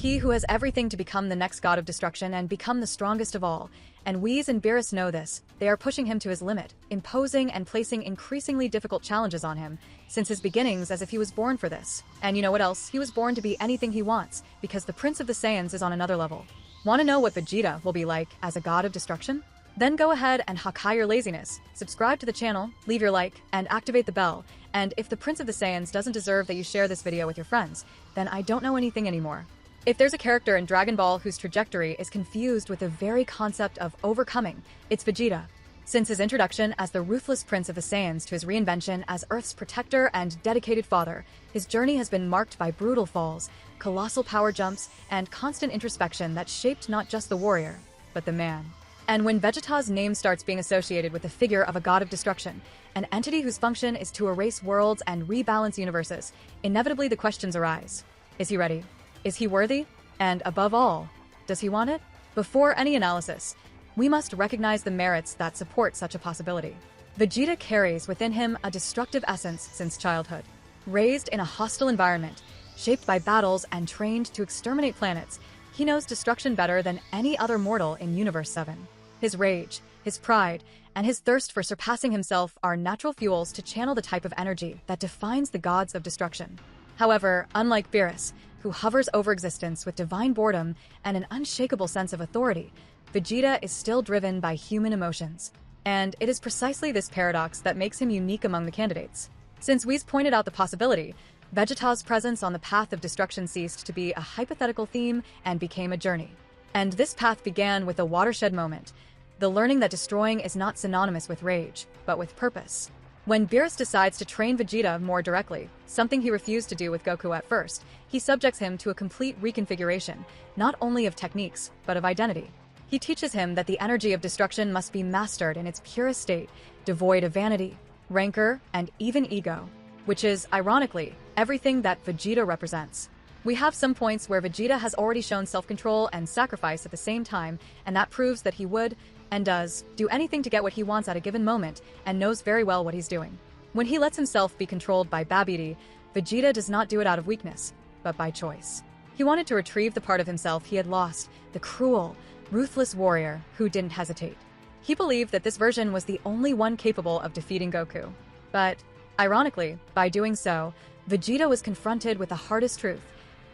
he who has everything to become the next god of destruction and become the strongest of all. And Whis and Beerus know this. They are pushing him to his limit, imposing and placing increasingly difficult challenges on him, since his beginnings as if he was born for this. And you know what else? He was born to be anything he wants, because the Prince of the Saiyans is on another level. Want to know what Vegeta will be like as a god of destruction? Then go ahead and Hakai your laziness, subscribe to the channel, leave your like, and activate the bell. And if the Prince of the Saiyans doesn't deserve that you share this video with your friends, then I don't know anything anymore. If there's a character in Dragon Ball whose trajectory is confused with the very concept of overcoming, it's Vegeta. Since his introduction as the ruthless Prince of the Saiyans to his reinvention as Earth's protector and dedicated father, his journey has been marked by brutal falls, colossal power jumps, and constant introspection that shaped not just the warrior, but the man. And when Vegeta's name starts being associated with the figure of a god of destruction, an entity whose function is to erase worlds and rebalance universes, inevitably the questions arise. Is he ready? Is he worthy? And above all, does he want it? Before any analysis, we must recognize the merits that support such a possibility. Vegeta carries within him a destructive essence since childhood. Raised in a hostile environment, shaped by battles and trained to exterminate planets, he knows destruction better than any other mortal in Universe 7. His rage, his pride, and his thirst for surpassing himself are natural fuels to channel the type of energy that defines the gods of destruction. However, unlike Beerus, who hovers over existence with divine boredom and an unshakable sense of authority, Vegeta is still driven by human emotions. And it is precisely this paradox that makes him unique among the candidates. Since Whis pointed out the possibility, Vegeta's presence on the path of destruction ceased to be a hypothetical theme and became a journey. And this path began with a watershed moment, the learning that destroying is not synonymous with rage, but with purpose. When Beerus decides to train Vegeta more directly, something he refused to do with Goku at first, he subjects him to a complete reconfiguration, not only of techniques, but of identity. He teaches him that the energy of destruction must be mastered in its purest state, devoid of vanity, rancor, and even ego, which is, ironically, everything that Vegeta represents. We have some points where Vegeta has already shown self-control and sacrifice at the same time, and that proves that he would, and does, do anything to get what he wants at a given moment, and knows very well what he's doing. When he lets himself be controlled by Babidi, Vegeta does not do it out of weakness, but by choice. He wanted to retrieve the part of himself he had lost, the cruel, ruthless warrior who didn't hesitate. He believed that this version was the only one capable of defeating Goku. But, ironically, by doing so, Vegeta was confronted with the hardest truth.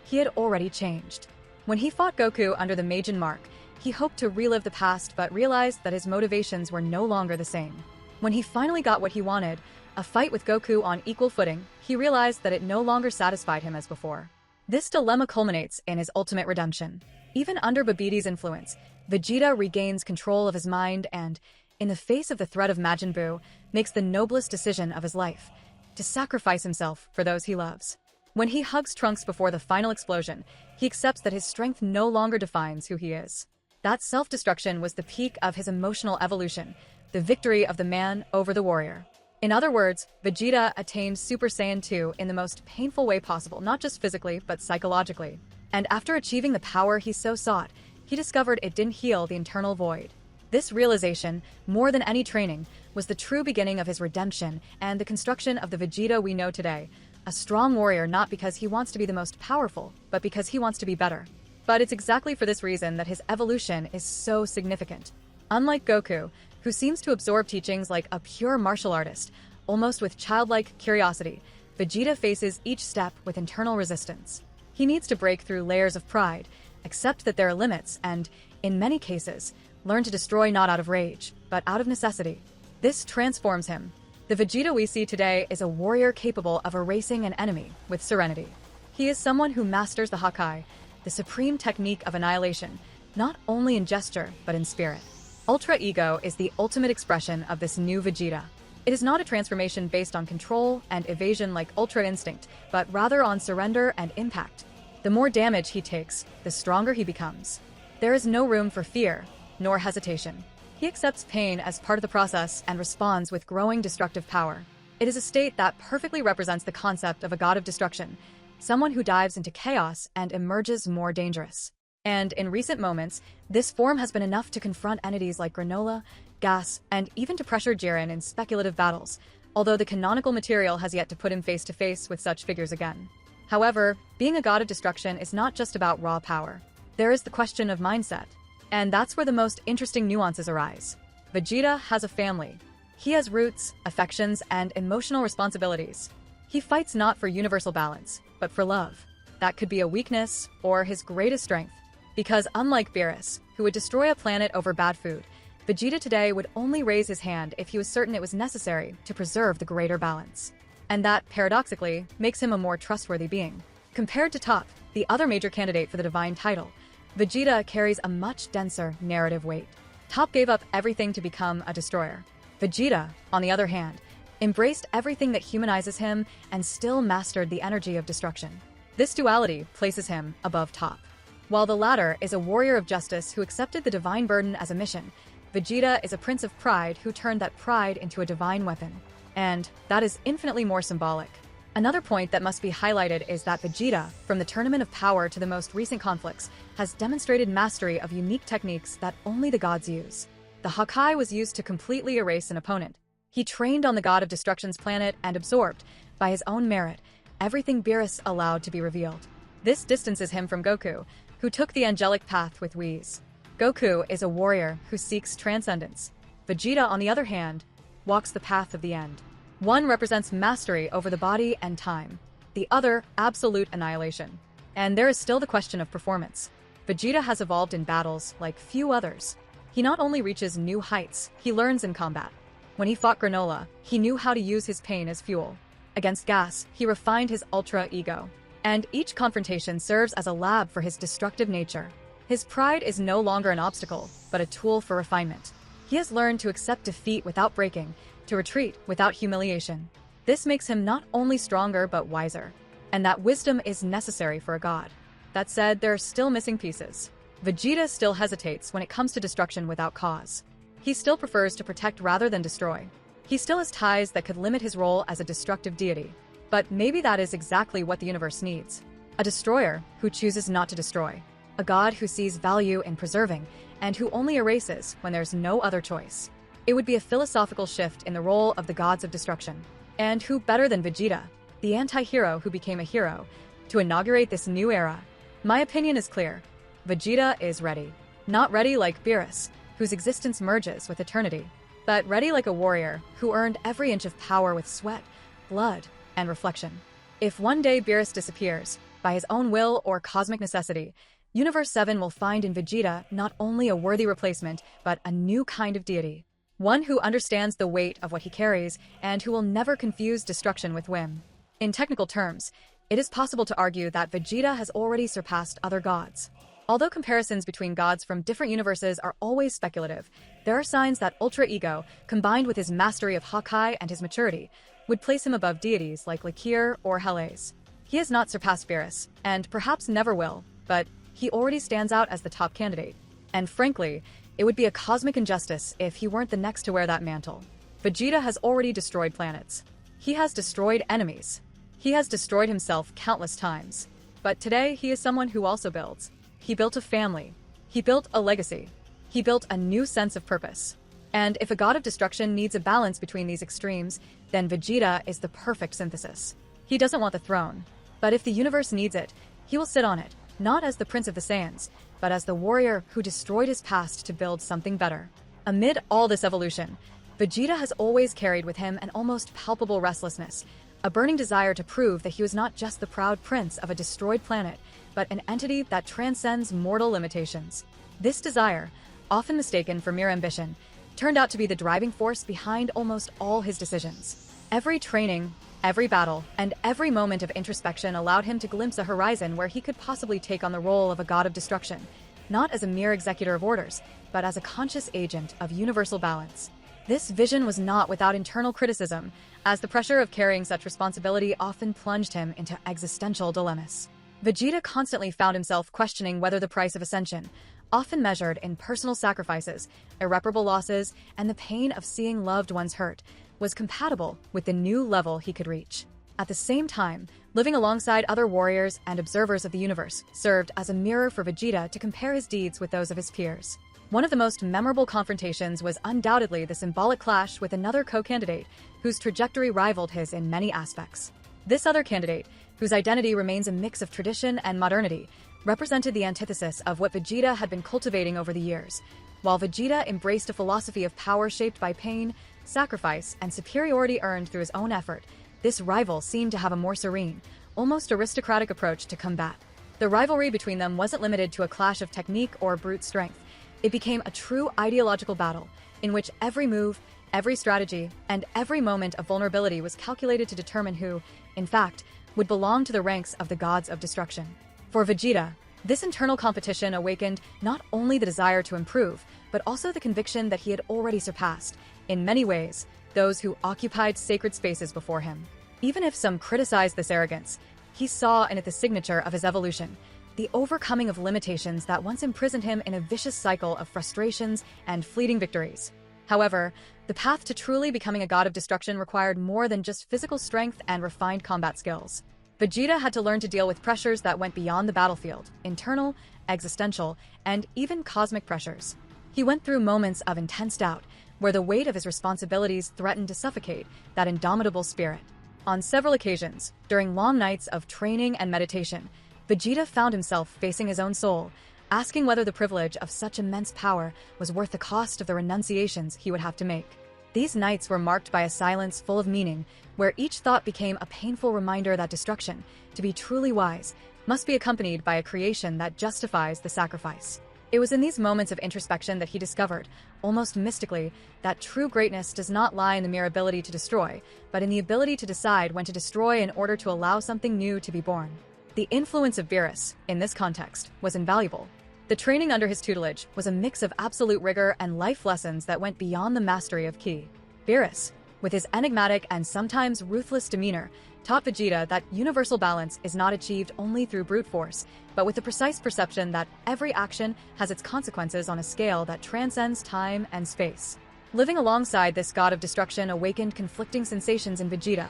He had already changed. When he fought Goku under the Meijin mark, he hoped to relive the past but realized that his motivations were no longer the same. When he finally got what he wanted, a fight with Goku on equal footing, he realized that it no longer satisfied him as before. This dilemma culminates in his ultimate redemption. Even under Babidi's influence, Vegeta regains control of his mind and, in the face of the threat of Majin Buu, makes the noblest decision of his life, to sacrifice himself for those he loves. When he hugs Trunks before the final explosion, he accepts that his strength no longer defines who he is. That self-destruction was the peak of his emotional evolution, the victory of the man over the warrior. In other words, Vegeta attained Super Saiyan 2 in the most painful way possible, not just physically, but psychologically. And after achieving the power he so sought, he discovered it didn't heal the internal void. This realization, more than any training, was the true beginning of his redemption and the construction of the Vegeta we know today, a strong warrior not because he wants to be the most powerful, but because he wants to be better. But it's exactly for this reason that his evolution is so significant. Unlike Goku, who seems to absorb teachings like a pure martial artist, almost with childlike curiosity, Vegeta faces each step with internal resistance. He needs to break through layers of pride, accept that there are limits, and, in many cases, learn to destroy not out of rage, but out of necessity. This transforms him. The Vegeta we see today is a warrior capable of erasing an enemy with serenity. He is someone who masters the Hakai, the supreme technique of annihilation, not only in gesture, but in spirit. Ultra Ego is the ultimate expression of this new Vegeta. It is not a transformation based on control and evasion like Ultra Instinct, but rather on surrender and impact. The more damage he takes, the stronger he becomes. There is no room for fear, nor hesitation. He accepts pain as part of the process and responds with growing destructive power. It is a state that perfectly represents the concept of a god of destruction, someone who dives into chaos and emerges more dangerous. And in recent moments, this form has been enough to confront entities like Granola, Gas, and even to pressure Jiren in speculative battles, although the canonical material has yet to put him face to face with such figures again. However, being a god of destruction is not just about raw power. There is the question of mindset. And that's where the most interesting nuances arise. Vegeta has a family. He has roots, affections, and emotional responsibilities. He fights not for universal balance, but for love. That could be a weakness or his greatest strength. Because unlike Beerus, who would destroy a planet over bad food, Vegeta today would only raise his hand if he was certain it was necessary to preserve the greater balance. And that, paradoxically, makes him a more trustworthy being. Compared to Toph, the other major candidate for the divine title, Vegeta carries a much denser narrative weight. Toph gave up everything to become a destroyer. Vegeta, on the other hand, embraced everything that humanizes him and still mastered the energy of destruction. This duality places him above Toph. While the latter is a warrior of justice who accepted the divine burden as a mission, Vegeta is a prince of pride who turned that pride into a divine weapon. And that is infinitely more symbolic. Another point that must be highlighted is that Vegeta, from the Tournament of Power to the most recent conflicts, has demonstrated mastery of unique techniques that only the gods use. The Hawkeye was used to completely erase an opponent. He trained on the god of destruction's planet and absorbed, by his own merit, everything Beerus allowed to be revealed. This distances him from Goku, who took the angelic path with Whis. Goku is a warrior who seeks transcendence. Vegeta, on the other hand, walks the path of the end. One represents mastery over the body and time, the other absolute annihilation. And there is still the question of performance. Vegeta has evolved in battles like few others. He not only reaches new heights, he learns in combat. When he fought Granola, he knew how to use his pain as fuel. Against Gas, he refined his ultra ego. And each confrontation serves as a lab for his destructive nature. His pride is no longer an obstacle, but a tool for refinement. He has learned to accept defeat without breaking, to retreat without humiliation. This makes him not only stronger but wiser. And that wisdom is necessary for a god. That said, there are still missing pieces. Vegeta still hesitates when it comes to destruction without cause. He still prefers to protect rather than destroy. He still has ties that could limit his role as a destructive deity. But maybe that is exactly what the universe needs. A destroyer who chooses not to destroy. A god who sees value in preserving and who only erases when there's no other choice. It would be a philosophical shift in the role of the gods of destruction. And who better than Vegeta, the anti-hero who became a hero, to inaugurate this new era? My opinion is clear. Vegeta is ready. Not ready like Beerus, whose existence merges with eternity, but ready like a warrior who earned every inch of power with sweat, blood, and reflection. If one day Beerus disappears, by his own will or cosmic necessity, Universe 7 will find in Vegeta not only a worthy replacement, but a new kind of deity. One who understands the weight of what he carries and who will never confuse destruction with whim. In technical terms, it is possible to argue that Vegeta has already surpassed other gods. Although comparisons between gods from different universes are always speculative, there are signs that Ultra Ego, combined with his mastery of Hawkeye and his maturity, would place him above deities like Lakir or Helles. He has not surpassed Beerus, and perhaps never will, but he already stands out as the top candidate. And frankly, it would be a cosmic injustice if he weren't the next to wear that mantle. Vegeta has already destroyed planets. He has destroyed enemies. He has destroyed himself countless times. But today, he is someone who also builds. He built a family. He built a legacy. He built a new sense of purpose. And if a god of destruction needs a balance between these extremes, then Vegeta is the perfect synthesis. He doesn't want the throne. But if the universe needs it, he will sit on it, not as the Prince of the Saiyans, but as the warrior who destroyed his past to build something better. Amid all this evolution, Vegeta has always carried with him an almost palpable restlessness, a burning desire to prove that he was not just the proud prince of a destroyed planet, but an entity that transcends mortal limitations. This desire, often mistaken for mere ambition, turned out to be the driving force behind almost all his decisions. Every training, every battle, and every moment of introspection allowed him to glimpse a horizon where he could possibly take on the role of a god of destruction, not as a mere executor of orders, but as a conscious agent of universal balance. This vision was not without internal criticism, as the pressure of carrying such responsibility often plunged him into existential dilemmas. Vegeta constantly found himself questioning whether the price of ascension, often measured in personal sacrifices, irreparable losses, and the pain of seeing loved ones hurt, was compatible with the new level he could reach. At the same time, living alongside other warriors and observers of the universe served as a mirror for Vegeta to compare his deeds with those of his peers. One of the most memorable confrontations was undoubtedly the symbolic clash with another co-candidate whose trajectory rivaled his in many aspects. This other candidate, whose identity remains a mix of tradition and modernity, represented the antithesis of what Vegeta had been cultivating over the years. While Vegeta embraced a philosophy of power shaped by pain, sacrifice, and superiority earned through his own effort, this rival seemed to have a more serene, almost aristocratic approach to combat. The rivalry between them wasn't limited to a clash of technique or brute strength. It became a true ideological battle, in which every move, every strategy, and every moment of vulnerability was calculated to determine who, in fact, would belong to the ranks of the gods of destruction. For Vegeta, this internal competition awakened not only the desire to improve, but also the conviction that he had already surpassed, in many ways, those who occupied sacred spaces before him. Even if some criticized this arrogance, he saw in it the signature of his evolution, the overcoming of limitations that once imprisoned him in a vicious cycle of frustrations and fleeting victories. However, the path to truly becoming a god of destruction required more than just physical strength and refined combat skills. Vegeta had to learn to deal with pressures that went beyond the battlefield, internal, existential, and even cosmic pressures. He went through moments of intense doubt, where the weight of his responsibilities threatened to suffocate that indomitable spirit. On several occasions, during long nights of training and meditation, Vegeta found himself facing his own soul, asking whether the privilege of such immense power was worth the cost of the renunciations he would have to make. These nights were marked by a silence full of meaning, where each thought became a painful reminder that destruction, to be truly wise, must be accompanied by a creation that justifies the sacrifice. It was in these moments of introspection that he discovered, almost mystically, that true greatness does not lie in the mere ability to destroy, but in the ability to decide when to destroy in order to allow something new to be born. The influence of Beerus, in this context, was invaluable. The training under his tutelage was a mix of absolute rigor and life lessons that went beyond the mastery of ki. Beerus, with his enigmatic and sometimes ruthless demeanor, taught Vegeta that universal balance is not achieved only through brute force, but with the precise perception that every action has its consequences on a scale that transcends time and space. Living alongside this god of destruction awakened conflicting sensations in Vegeta.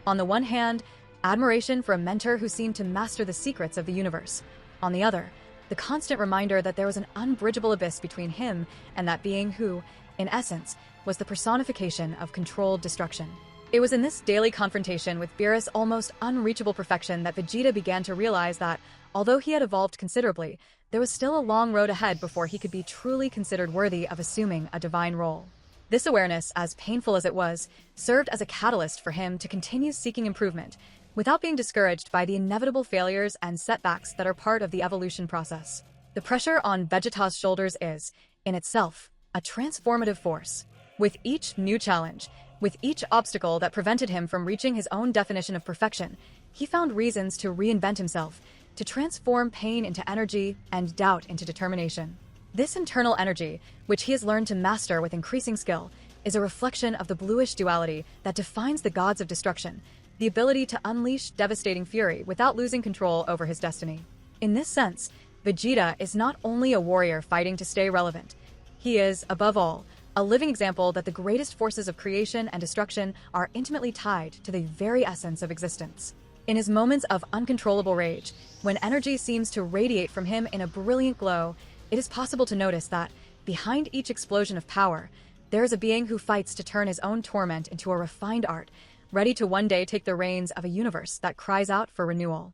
On the one hand, admiration for a mentor who seemed to master the secrets of the universe. On the other, the constant reminder that there was an unbridgeable abyss between him and that being who, in essence, was the personification of controlled destruction. It was in this daily confrontation with Beerus' almost unreachable perfection that Vegeta began to realize that, although he had evolved considerably, there was still a long road ahead before he could be truly considered worthy of assuming a divine role. This awareness, as painful as it was, served as a catalyst for him to continue seeking improvement, without being discouraged by the inevitable failures and setbacks that are part of the evolution process. The pressure on Vegeta's shoulders is, in itself, a transformative force. With each new challenge, with each obstacle that prevented him from reaching his own definition of perfection, he found reasons to reinvent himself, to transform pain into energy and doubt into determination. This internal energy, which he has learned to master with increasing skill, is a reflection of the bluish duality that defines the gods of destruction, the ability to unleash devastating fury without losing control over his destiny. In this sense, Vegeta is not only a warrior fighting to stay relevant. He is, above all, a living example that the greatest forces of creation and destruction are intimately tied to the very essence of existence. In his moments of uncontrollable rage, when energy seems to radiate from him in a brilliant glow, it is possible to notice that, behind each explosion of power, there is a being who fights to turn his own torment into a refined art, ready to one day take the reins of a universe that cries out for renewal.